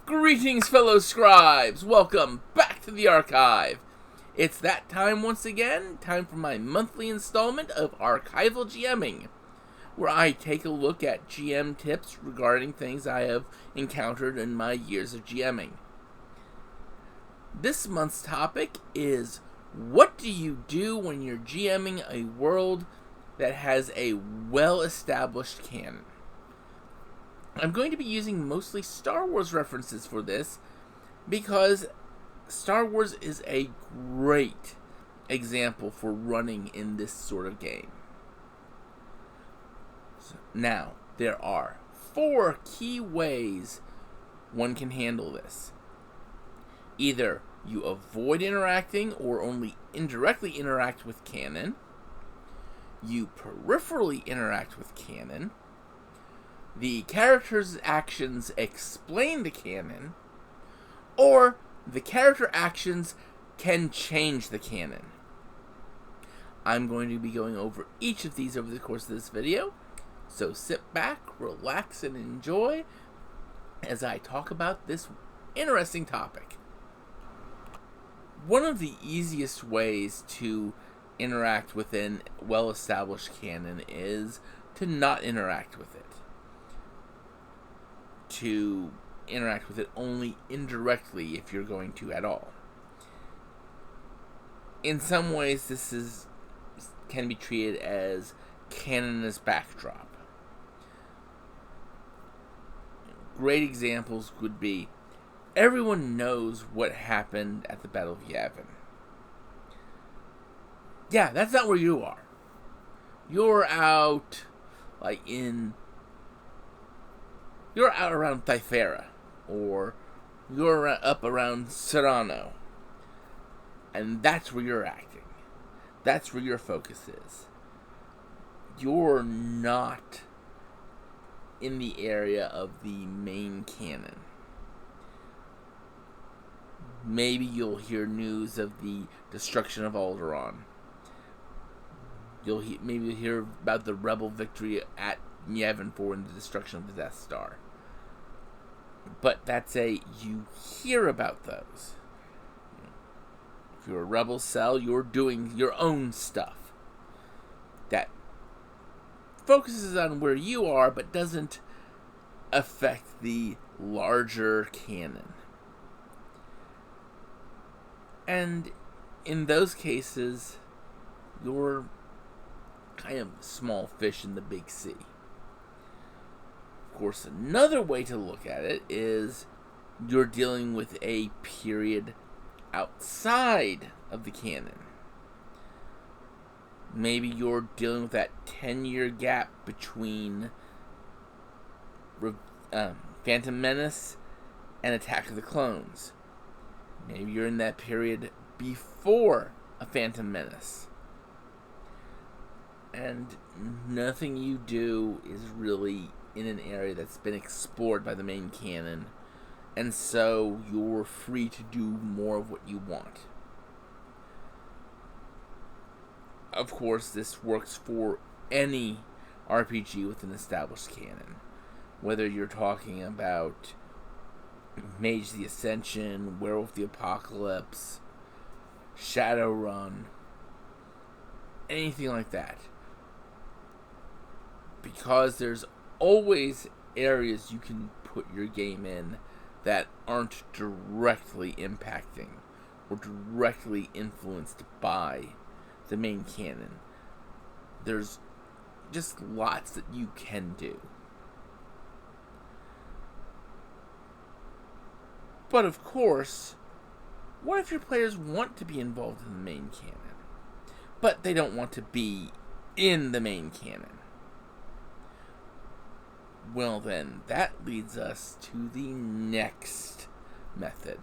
Greetings, fellow scribes! Welcome back to the archive. It's that time once again, time for my monthly installment of Archival GMing, where I take a look at GM tips regarding things I have encountered in my years of GMing. This month's topic is, what do you do when you're GMing a world that has a well-established canon? I'm going to be using mostly Star Wars references for this because Star Wars is a great example for running in this sort of game. Now, there are 4 key ways one can handle this. Either you avoid interacting or only indirectly interact with canon, you peripherally interact with canon, the character's actions explain the canon, or the character actions can change the canon. I'm going to be going over each of these over the course of this video, so sit back, relax, and enjoy as I talk about this interesting topic. One of the easiest ways to interact with a well-established canon is to not interact with it. To interact with it only indirectly if you're going to at all. In some ways, this can be treated as canon as backdrop. Great examples would be, everyone knows what happened at the Battle of Yavin. Yeah, that's not where you are. You're out, you're out around Thyfera, or you're up around Serrano, and that's where you're acting. That's where your focus is. You're not in the area of the main canon. Maybe you'll hear news of the destruction of Alderaan. Maybe you'll hear about the rebel victory at Yavin 4 and the destruction of the Death Star. But you hear about those. If you're a rebel cell, you're doing your own stuff that focuses on where you are, but doesn't affect the larger canon. And in those cases, you're kind of small fish in the big sea. Of course, another way to look at it is you're dealing with a period outside of the canon. Maybe you're dealing with that 10-year gap between Phantom Menace and Attack of the Clones. Maybe you're in that period before a Phantom Menace. And nothing you do is really in an area that's been explored by the main canon, and so you're free to do more of what you want. Of course, this works for any RPG with an established canon. Whether you're talking about Mage the Ascension, Werewolf the Apocalypse, Shadowrun, anything like that. Because there's always areas you can put your game in that aren't directly impacting or directly influenced by the main canon. There's just lots that you can do. But of course, what if your players want to be involved in the main canon, but they don't want to be in the main canon? Well then, that leads us to the next method.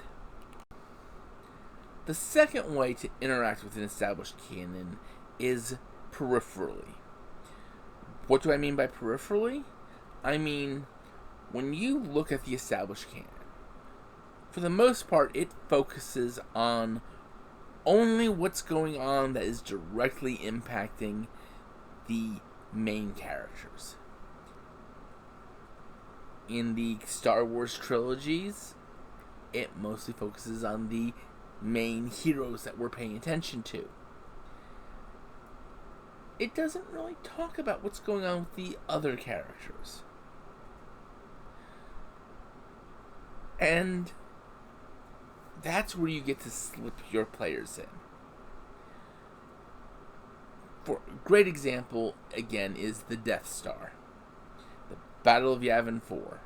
The second way to interact with an established canon is peripherally. What do I mean by peripherally? I mean, when you look at the established canon, for the most part, it focuses on only what's going on that is directly impacting the main characters. In the Star Wars trilogies, it mostly focuses on the main heroes that we're paying attention to. It doesn't really talk about what's going on with the other characters. And that's where you get to slip your players in. For a great example, again, is the Death Star. The Battle of Yavin 4,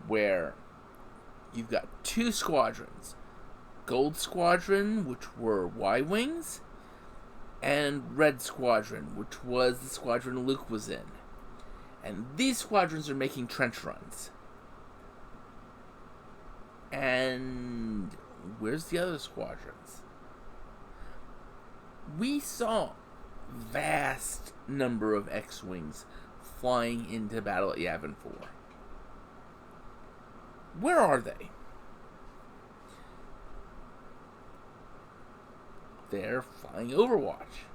where you've got two squadrons. Gold Squadron, which were Y-Wings, and Red Squadron, which was the squadron Luke was in. And these squadrons are making trench runs. And where's the other squadrons? We saw vast number of X-Wings flying into battle at Yavin 4. Where are they? They're flying Overwatch.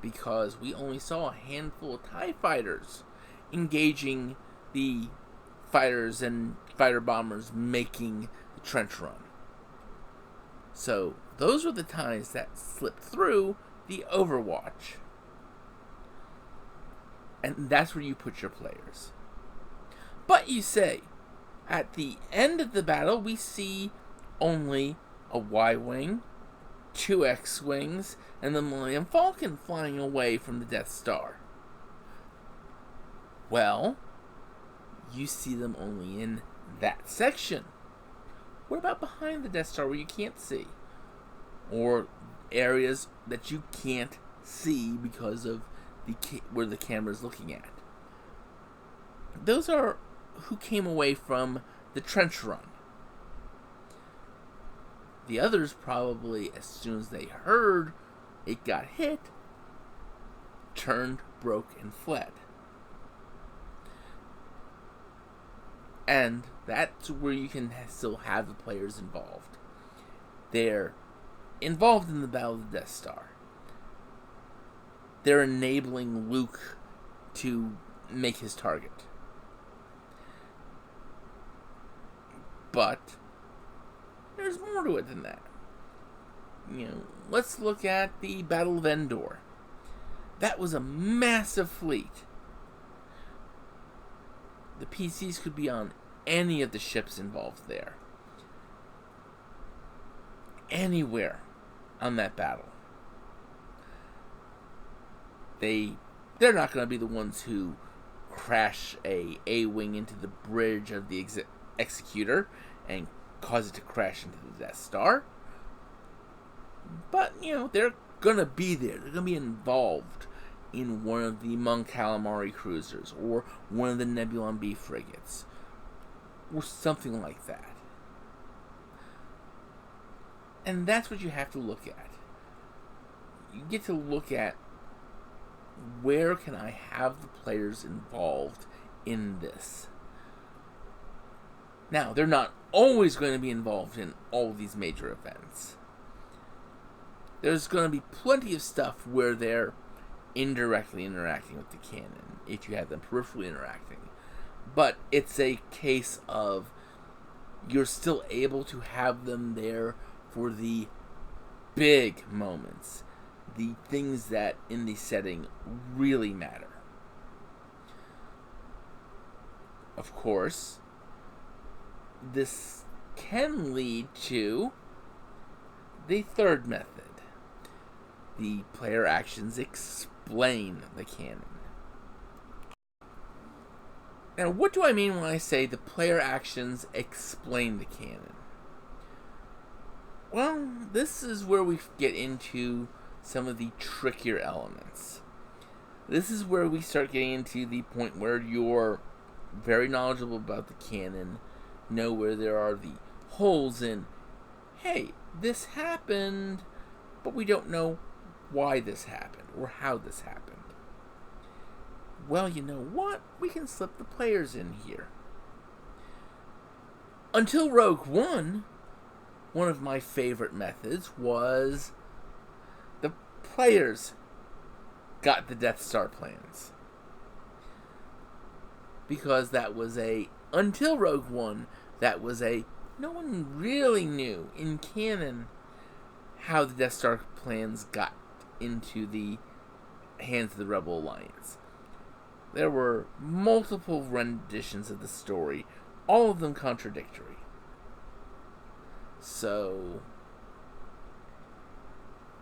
Because we only saw a handful of TIE fighters engaging the fighters and fighter bombers making the trench run. So those were the times that slipped through the Overwatch. And that's where you put your players. But you say, at the end of the battle, we see only a Y-Wing, 2 X-Wings, and the Millennium Falcon flying away from the Death Star. Well, you see them only in that section. What about behind the Death Star where you can't see? Or areas that you can't see because of where the camera is looking at? Those are who came away from the trench run. The others probably, as soon as they heard it got hit, turned, broke, and fled. And that's where you can still have the players involved. They're involved in the Battle of the Death Star. They're enabling Luke to make his target. But there's more to it than that. Let's look at the Battle of Endor. That was a massive fleet. The PCs could be on any of the ships involved there. Anywhere on that battle. They're not going to be the ones who crash a A-Wing into the bridge of the Executor and cause it to crash into the Death Star. But, they're going to be there. They're going to be involved in one of the Mon Calamari cruisers or one of the Nebulon B frigates or something like that. And that's what you have to look at. You get to look at, where can I have the players involved in this? Now, they're not always going to be involved in all these major events. There's going to be plenty of stuff where they're indirectly interacting with the canon, if you have them peripherally interacting. But it's a case of you're still able to have them there for the big moments, the things that in the setting really matter. Of course, this can lead to the third method. The player actions explain the canon. Now, what do I mean when I say the player actions explain the canon? Well, this is where we get into some of the trickier elements. This is where we start getting into the point where you're very knowledgeable about the canon, know where there are the holes in, hey, this happened, but we don't know why this happened or how this happened. Well, you know what? We can slip the players in here. Until Rogue One, one of my favorite methods was the players got the Death Star plans. because that was until Rogue One, no one really knew in canon how the Death Star plans got into the hands of the Rebel Alliance. There were multiple renditions of the story, all of them contradictory. So,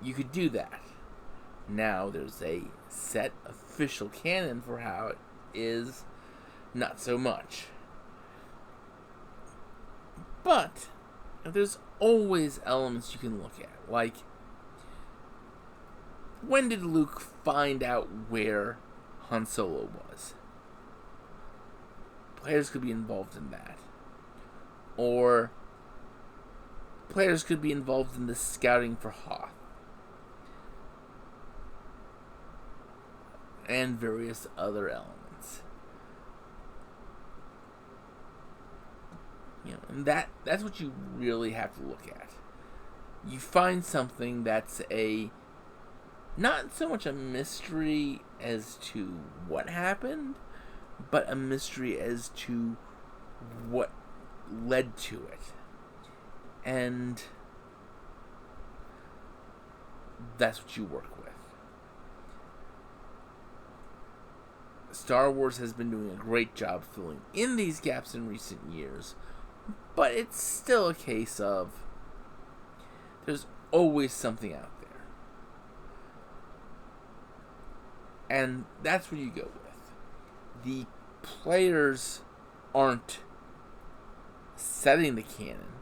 you could do that. Now there's a set official canon for how it is, not so much. But there's always elements you can look at. Like, when did Luke find out where Han Solo was? Players could be involved in that. Or players could be involved in the scouting for Hoth. And various other elements. And that's what you really have to look at. You find something that's not so much a mystery as to what happened, but a mystery as to what led to it. And that's what you work with. Star Wars has been doing a great job filling in these gaps in recent years, but it's still a case of there's always something out there. And that's where you go with. The players aren't setting the canon.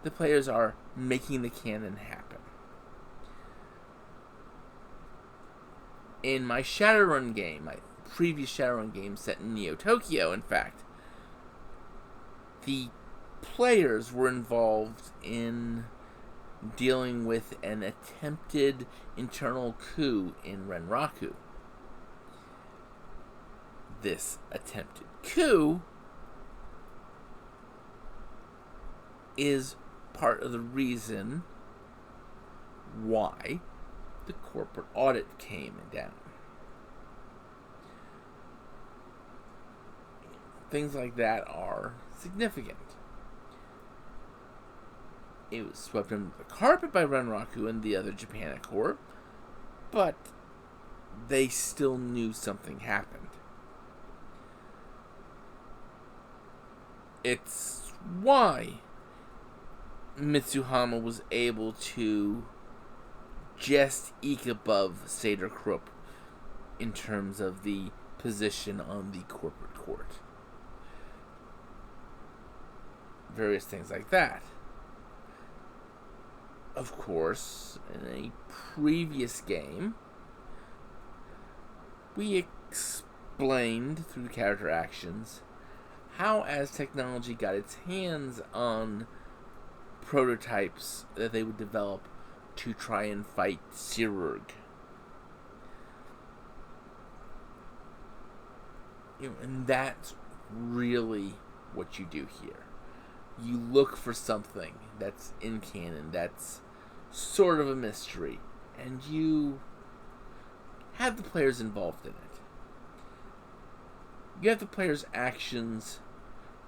The players are making the canon happen. In my Shadowrun game, my previous Shadowrun game set in Neo Tokyo, in fact, the players were involved in dealing with an attempted internal coup in Renraku. This attempted coup is part of the reason why the corporate audit came down. Things like that are significant. It was swept under the carpet by Renraku and the other Japanic Corps, but they still knew something happened. It's why Mitsuhama was able to just eke above Seder Krupp in terms of the position on the corporate court. Various things like that. Of course, in a previous game, we explained through character actions how, as technology got its hands on prototypes that they would develop to try and fight Sirurg. And that's really what you do here. You look for something that's in canon, that's sort of a mystery, and you have the players involved in it. You have the players' actions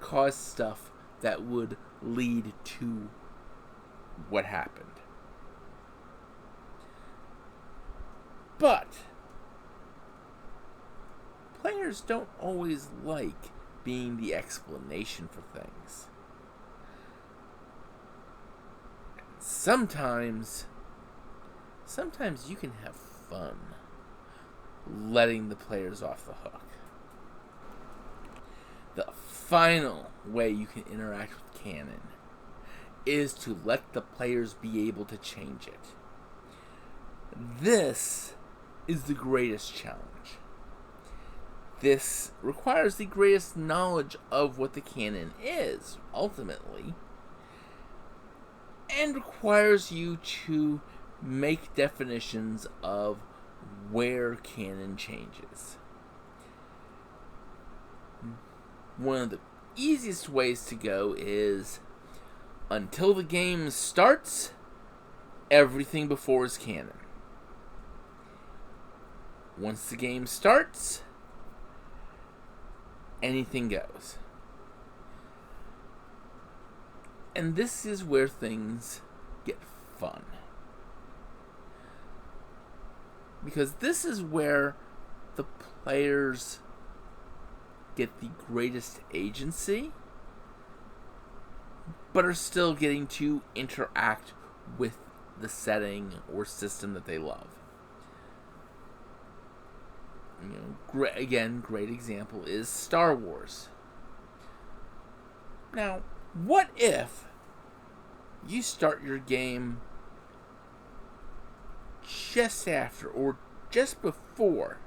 cause stuff that would lead to what happened. But players don't always like being the explanation for things. Sometimes you can have fun letting the players off the hook. The final way you can interact with canon is to let the players be able to change it. This is the greatest challenge. This requires the greatest knowledge of what the canon is, ultimately, and requires you to make definitions of where canon changes. One of the easiest ways to go is, until the game starts, everything before is canon. Once the game starts, anything goes. And this is where things get fun. Because this is where the players get the greatest agency, but are still getting to interact with the setting or system that they love. Great example is Star Wars. Now, what if you start your game just after or just before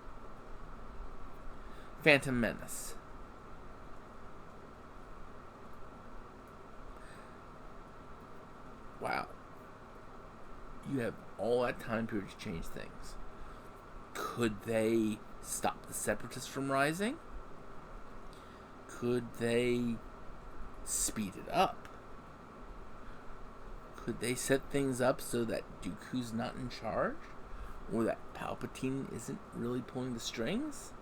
Phantom Menace? Wow. You have all that time period to change things. Could they stop the Separatists from rising? Could they speed it up? Could they set things up so that Dooku's not in charge? Or that Palpatine isn't really pulling the strings?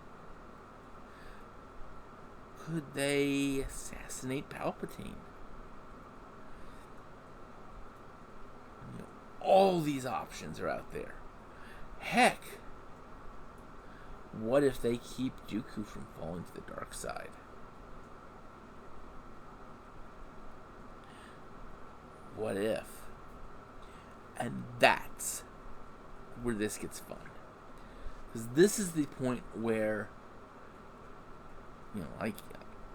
Could they assassinate Palpatine? All these options are out there. Heck, what if they keep Dooku from falling to the dark side? What if? And that's where this gets fun. Because this is the point where, like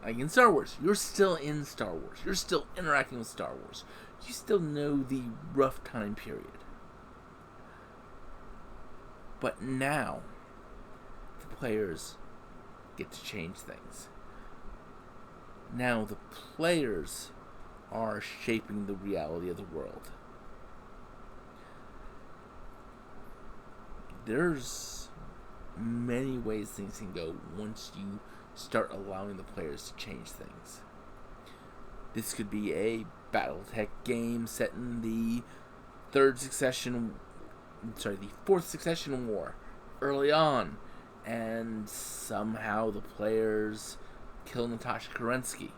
in Star Wars, you're still in Star Wars. You're still interacting with Star Wars. You still know the rough time period. But now, the players get to change things. Now the players are shaping the reality of the world. There's many ways things can go once you start allowing the players to change things. This could be a BattleTech game set in the fourth succession war early on, and somehow the players kill Natasha Kerensky.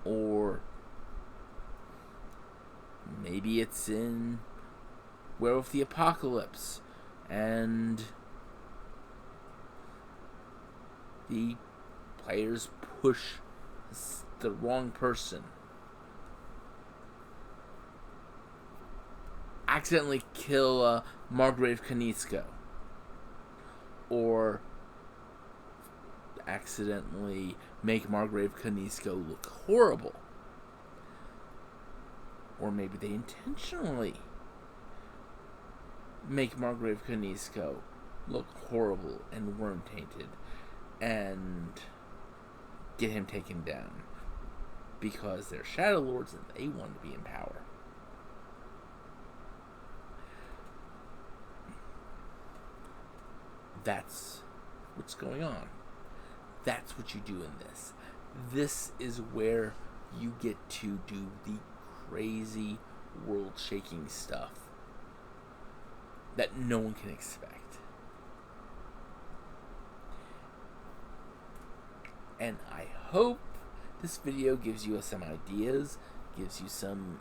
Or maybe it's in Werewolf the Apocalypse, and the players push the wrong person, accidentally kill Margrave Kanisko, or accidentally make Margrave Kanisko look horrible, or maybe they intentionally make Margrave Kanisko look horrible and worm-tainted and get him taken down because they're Shadow Lords and they want to be in power. That's what's going on. That's what you do in this. This is where you get to do the crazy, world-shaking stuff that no one can expect. And I hope this video gives you some ideas, gives you some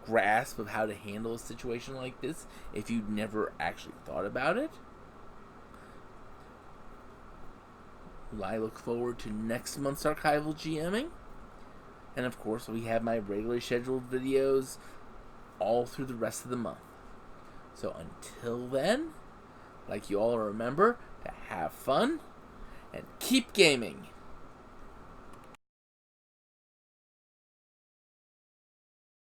grasp of how to handle a situation like this if you've never actually thought about it. I look forward to next month's Archival GMing. And of course, we have my regularly scheduled videos all through the rest of the month. So until then, like you all remember, to have fun and keep gaming.